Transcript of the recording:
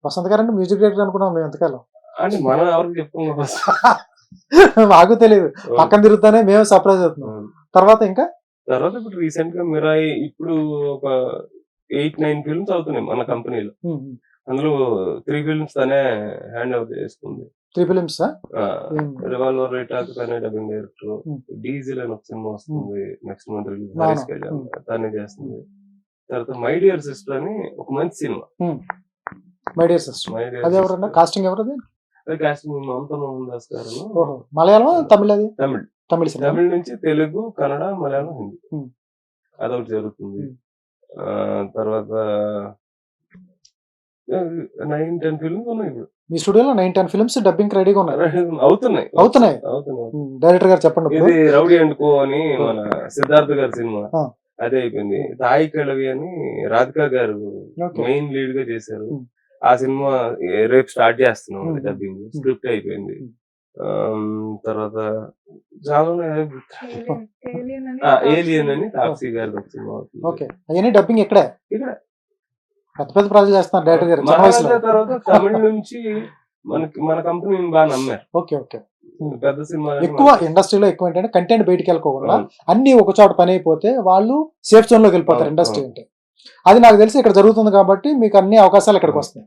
వసంత్ గారు అంటే music director అనుకున్నాం మేము ఎంతకాలం. అంటే మనం ఎవరికి చెప్పుకున్నాం ఫస్ట్. మాకు తెలియదు, పక్కన తిరుగుతానే మేము సర్ప్రైజ్ అవుతున్నాం. తర్వాత ఇంకా తర్వాత ఇప్పుడు రీసెంట్ గా మిరాయి ఇప్పుడు ఒక 8-9 ఫిల్మ్స్ అవుతున్నాయి మన కంపెనీలో. అందులో 3 ఫిల్మ్స్ తనే హ్యాండ్ ఓవర్ చేసుకుంది. 3 ఫిలిమ్స్. రివాల్వర్ రైటాక్ తనే డబ్బింగ్ డైరెక్టర్. డీజిల్ అని ఒక సినిమా వస్తుంది next month release, Harish Kalyan తనే చేస్తుంది. తర్వాత మై డియర్ సిస్టర్ అని ఒక మంచి సినిమా. మై డియర్ సిస్టర్ అది ఎవరన్నా కాస్టింగ్ ఎవరది? అది కాస్టింగ్ మమతా మోహన్ దాస్ గారు. మలయాళం తమిళ? అది తమిళ నుంచి తెలుగు, కన్నడ, మలయాళం, హిందీ అదొకటి జరుగుతుంది. తర్వాత 9-10 ఫిల్మ్స్ ఉన్నాయి ఇప్పుడు మీ స్టూడియోలో. 9-10 ఫిల్మ్స్ డబ్బింగ్ రెడీగా ఉన్నాయి. అవుతున్నాయి. డైరెక్టర్ గారు చెప్పండి. ఇది రౌడీ అండ్ కో అని మన సిద్ధార్థ్ గారి సినిమా అదే అయిపోయింది. తాయి కళవి అని రాధికా గారు మెయిన్ లీడ్ గా చేశారు. ఆ సినిమా రేపు స్టార్ట్ చేస్తున్నాం డబ్బింగ్. స్క్రిప్ట్ అయిపోయింది. తర్వాత చాలా ఏలియన్ అని తాప్సీ గారి సినిమా. ఓకే, అవన్నీ డబ్బింగ్ ఇక్కడ పెద్ద పెద్ద ప్రాజెక్ట్ చేస్తున్నారు డైరెక్టర్ గారు. మహారాజా తర్వాత తమిళ నుంచి మన కంపెనీని బాగా నమ్మారు. Okay okay. పెద్ద సినిమా ఎక్కువ ఇండస్ట్రీలో ఎక్కువ ఏంటంటే కంటెంట్ బయటికి వెళ్ళకోకుండా అన్ని ఒక చోట పని అయిపోతే వాళ్ళు సేఫ్ జోన్ లోకి వెళ్ళిపోతారు ఇండస్ట్రీ అంటే. అది నాకు తెలిసి ఇక్కడ జరుగుతుంది కాబట్టి మీకు అన్ని అవకాశాలు ఇక్కడికి వస్తాయి.